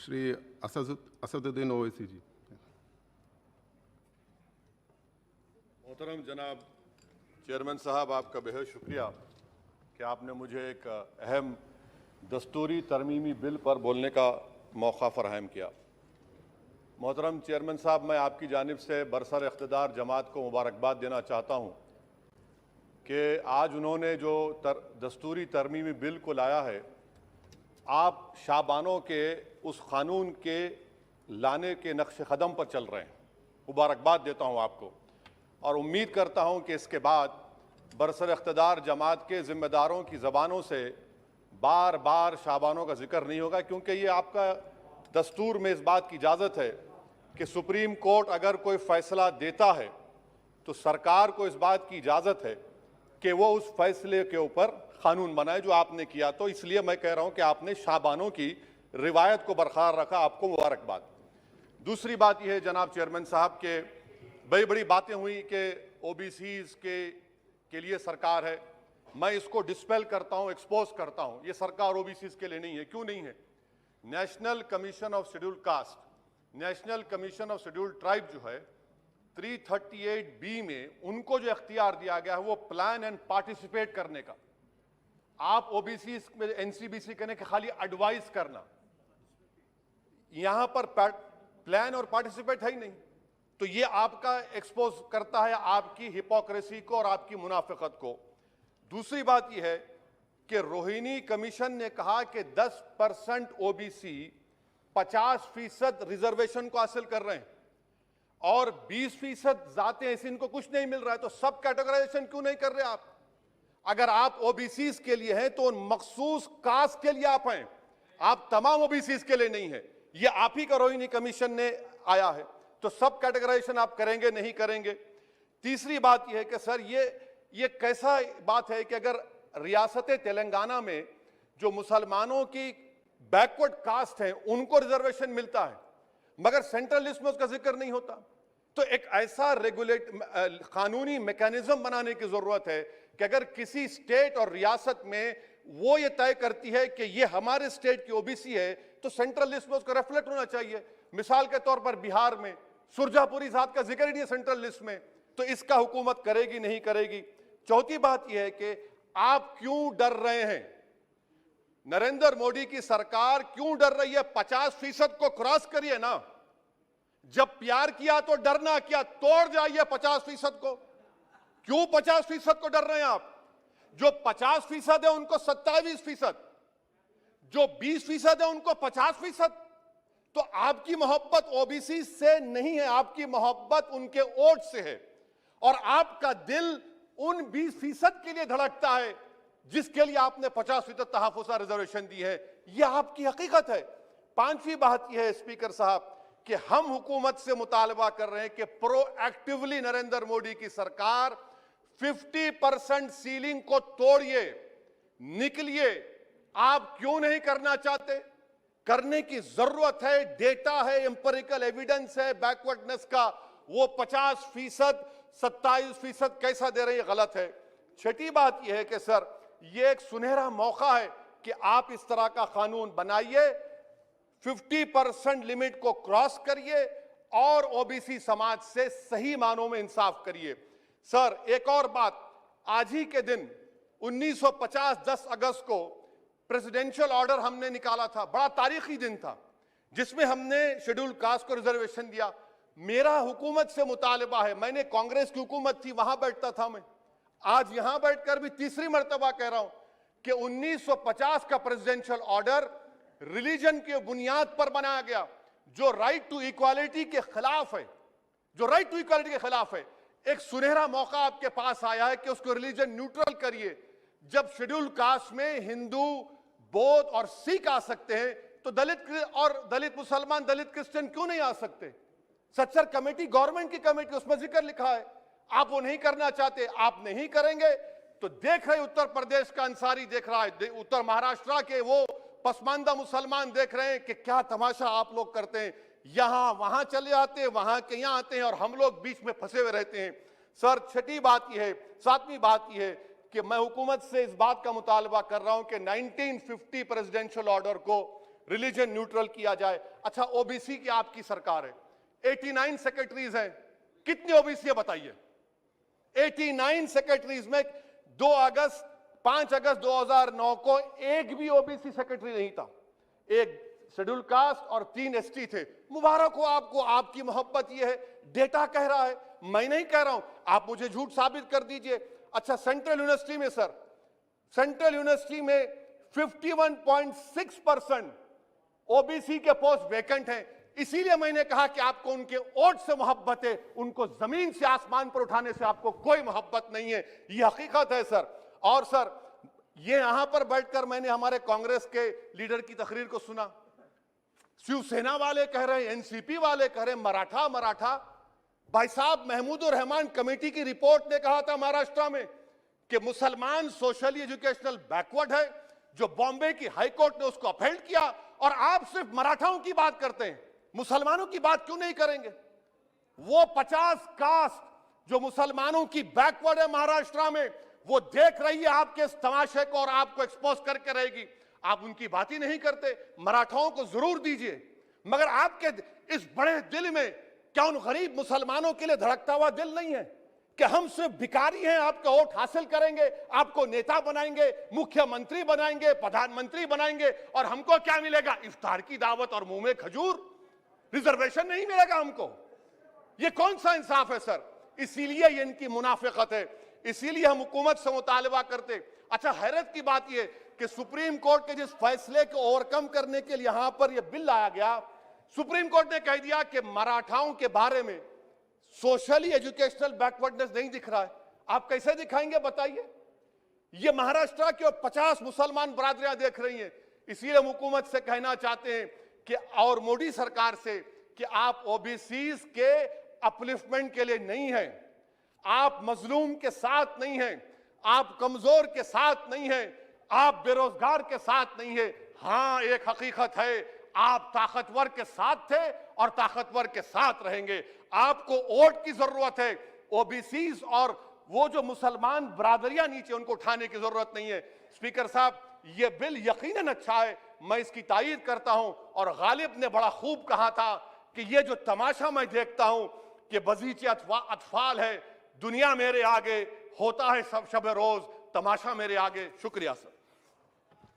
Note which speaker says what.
Speaker 1: श्री असदुद्दीन ओवैसी जी।
Speaker 2: मोहतरम जनाब चेयरमैन साहब, आपका बेहद शुक्रिया कि आपने मुझे एक अहम दस्तूरी तरमीमी बिल पर बोलने का मौका फराहम किया। मोहतरम चेयरमैन साहब, मैं आपकी जानिब से बरसर इख्तिदार जमात को मुबारकबाद देना चाहता हूँ कि आज उन्होंने जो दस्तूरी तरमीमी बिल को लाया है, आप शाबानों के उस कानून के लाने के नक्श कदम पर चल रहे हैं। मुबारकबाद देता हूँ आपको और उम्मीद करता हूँ कि इसके बाद बरसर इख्तिदार जमात के ज़िम्मेदारों की ज़बानों से बार बार शाबानों का जिक्र नहीं होगा, क्योंकि ये आपका दस्तूर में इस बात की इजाज़त है कि सुप्रीम कोर्ट अगर कोई फ़ैसला देता है तो सरकार को इस बात की इजाज़त है कि वो उस फैसले के ऊपर कानून बनाए, जो आपने किया। तो इसलिए मैं कह रहा हूं कि आपने शाबानों की रिवायत को बरकरार रखा, आपको मुबारकबाद। दूसरी बात यह है जनाब चेयरमैन साहब के बड़ी बड़ी बातें हुई कि ओबीसीज के लिए सरकार है। मैं इसको डिस्पेल करता हूं, एक्सपोज करता हूं। ये सरकार ओबीसीज के लिए नहीं है। क्यों नहीं है? National commission of scheduled caste, national commission of scheduled tribe जो है 338B में उनको जो इख्तियार दिया गया है वो प्लान एंड पार्टिसिपेट करने का। आप ओबीसी में एनसीबीसी करने के खाली एडवाइस करना, यहां पर प्लान और पार्टिसिपेट है ही नहीं। तो ये आपका एक्सपोज करता है आपकी हिपोक्रेसी को और आपकी मुनाफिकत को। दूसरी बात यह है कि रोहिणी कमीशन ने कहा कि 10% ओबीसी 50% रिजर्वेशन को हासिल कर रहे हैं और 20% जाते हैं, इनको कुछ नहीं मिल रहा है। तो सब कैटेगराइजेशन क्यों नहीं कर रहे आप? अगर आप ओबीसीज के लिए हैं तो उन मखसूस कास्ट के लिए आप हैं, आप तमाम ओबीसीज के लिए नहीं है। ये आप ही का रोहिणी कमीशन ने आया है। तो सब कैटेगराइजेशन आप करेंगे नहीं करेंगे? तीसरी बात यह है कि सर ये कैसा बात है कि अगर रियासत तेलंगाना में जो मुसलमानों की बैकवर्ड कास्ट है उनको रिजर्वेशन मिलता है मगर सेंट्रल लिस्ट में उसका जिक्र नहीं होता। तो एक ऐसा कानूनी मैकेनिज्म बनाने की जरूरत है कि अगर किसी स्टेट और रियासत में वो ये तय करती है कि ये हमारे स्टेट की ओबीसी है तो सेंट्रल लिस्ट में उसका रिफ्लेक्ट होना चाहिए। मिसाल के तौर पर बिहार में सुरजापुरी जात का जिक्र ही नहीं है सेंट्रल लिस्ट में, तो इसका हुकूमत करेगी नहीं करेगी। चौथी बात यह है कि आप क्यों डर रहे हैं? नरेंद्र मोदी की सरकार क्यों डर रही है? 50% को क्रॉस करिए ना। जब प्यार किया तो डरना क्या, तोड़ जाइए 50% को। क्यों 50% को डर रहे हैं आप? जो 50% है उनको 27%, जो 20% है उनको 50%। तो आपकी मोहब्बत ओबीसी से नहीं है, आपकी मोहब्बत उनके वोट से है और आपका दिल उन 20% के लिए धड़कता है जिसके लिए आपने 50% तहफ़्फ़ुज़ रिजर्वेशन दी है। यह आपकी हकीकत है। पांचवी बात यह है स्पीकर साहब कि हम हुकूमत से मुतालबा कर रहे हैं कि प्रोएक्टिवली नरेंद्र मोदी की सरकार 50% सीलिंग को तोड़िए, निकलिए। आप क्यों नहीं करना चाहते? करने की जरूरत है, डेटा है, एम्पिरिकल एविडेंस है बैकवर्डनेस का। वो 50%, 27% कैसा दे रहे हैं, गलत है। छठी बात यह है कि सर ये एक सुनहरा मौका है कि आप इस तरह का कानून बनाइए, 50% लिमिट को क्रॉस करिए और ओबीसी समाज से सही मानों में इंसाफ करिए। सर एक और बात, आज ही के दिन 1950 10 अगस्त को प्रेसिडेंशियल ऑर्डर हमने निकाला था, बड़ा तारीखी दिन था जिसमें हमने शेड्यूल्ड कास्ट को रिजर्वेशन दिया। मेरा हुकूमत से मुतालबा है, मैंने कांग्रेस की हुकूमत थी वहां बैठता था मैं, आज यहां बैठकर भी तीसरी मर्तबा कह रहा हूं कि 1950 का प्रेसिडेंशियल ऑर्डर रिलीजन के बुनियाद पर बनाया गया जो राइट टू इक्वालिटी के खिलाफ है, जो राइट टू इक्वालिटी के खिलाफ है। एक सुनहरा मौका आपके पास आया है कि उसको रिलीजन न्यूट्रल करिए। जब शेड्यूल्ड कास्ट में हिंदू, बौद्ध और सिख आ सकते हैं तो दलित मुसलमान, दलित क्रिश्चियन क्यों नहीं आ सकते? सच्चर कमेटी, गवर्नमेंट की कमेटी, उसमें जिक्र लिखा है। आप वो नहीं करना चाहते, आप नहीं करेंगे तो देख रहे उत्तर प्रदेश का अंसारी देख रहा है, उत्तर महाराष्ट्र के वो पसमानदा मुसलमान देख रहे हैं कि क्या तमाशा आप लोग करते हैं। यहां वहां चले जाते हैं, वहां के यहां आते हैं और हम लोग बीच में फंसे हुए रहते हैं। सर छठी बात यह है, सातवीं बात यह है कि मैं हुकूमत से इस बात का मुतालबा कर रहा हूं कि 1950 प्रेसिडेंशियल ऑर्डर को रिलीजन न्यूट्रल किया जाए। अच्छा, ओबीसी की आपकी सरकार है, 89 सेक्रेटरीज हैं, कितनी ओबीसी है बताइए? 89 सेक्रेटरीज में 5 अगस्त 2009 को एक भी ओबीसी सेक्रेटरी नहीं था। एक शेड्यूल कास्ट और 3 एसटी थे। मुबारक हो आपको, आपकी मोहब्बत ये है, डेटा कह रहा है, मैं नहीं कह रहा हूं, आप मुझे झूठ साबित कर दीजिए। अच्छा, सेंट्रल यूनिवर्सिटी में सर, सेंट्रल यूनिवर्सिटी में 51.6% ओबीसी के पोस्ट वैकेंट हैं। इसीलिए मैंने कहा कि आपको उनके वोट से मोहब्बत है, उनको जमीन से आसमान पर उठाने से आपको कोई मोहब्बत नहीं है। ये हकीकत है सर। और सर, ये यहां पर बैठकर मैंने हमारे कांग्रेस के लीडर की तकरीर को सुना, शिवसेना वाले कह रहे हैं, एनसीपी वाले कह रहे हैं मराठा मराठा। भाई साहब, महमूदुर रहमान कमेटी की रिपोर्ट ने कहा था महाराष्ट्र में कि मुसलमान सोशली एजुकेशनल बैकवर्ड है, जो बॉम्बे की हाईकोर्ट ने उसको अपहेल्ड किया, और आप सिर्फ मराठाओं की बात करते हैं, मुसलमानों की बात क्यों नहीं करेंगे? वो 50 कास्ट जो मुसलमानों की बैकवर्ड है महाराष्ट्र में, वो देख रही है आपके इस तमाशे को और आपको एक्सपोज करके रहेगी। आप उनकी बात ही नहीं करते। मराठाओं को जरूर दीजिए, मगर आपके इस बड़े दिल में क्या उन गरीब मुसलमानों के लिए धड़कता हुआ दिल नहीं है कि हम सिर्फ भिखारी हैं, आपका वोट हासिल करेंगे, आपको नेता बनाएंगे, मुख्यमंत्री बनाएंगे, प्रधानमंत्री बनाएंगे, और हमको क्या मिलेगा? इफ्तार की दावत और मुंह में खजूर, रिजर्वेशन नहीं मिलेगा हमको। ये कौन सा इंसाफ है सर? इसीलिए ये इनकी मुनाफिकत है, इसीलिए हम हुकूमत से मुतालबा करते। अच्छा, हैरत की बात यह कि सुप्रीम कोर्ट के जिस फैसले को ओवरकम करने के लिए यहां पर यह बिल लाया गया, सुप्रीम कोर्ट ने कह दिया कि मराठाओं के बारे में सोशली एजुकेशनल बैकवर्डनेस नहीं दिख रहा है। आप कैसे दिखाएंगे बताइए? ये महाराष्ट्र के 50 मुसलमान बरादरियां देख रही हैं। इसीलिए हम हुकूमत से कहना चाहते हैं कि, और मोदी सरकार से, कि आप ओबीसीज के अपलिफ्टमेंट के लिए नहीं हैं, आप मजलूम के साथ नहीं हैं, आप कमजोर के साथ नहीं हैं, आप बेरोजगार के साथ नहीं है। हां, एक हकीकत है, आप ताकतवर के साथ थे और ताकतवर के साथ रहेंगे। आपको वोट की जरूरत है, ओबीसीज और वो जो मुसलमान बरादरियां नीचे, उनको उठाने की जरूरत नहीं है। स्पीकर साहब, ये बिल यकीनन अच्छा है, मैं इसकी तायीद करता हूं। और गालिब ने बड़ा खूब कहा था कि ये जो तमाशा मैं देखता हूं कि बजीचे अतफाल है, दुनिया मेरे आगे, होता है सब शब रोज, तमाशा मेरे आगे। शुक्रिया सर।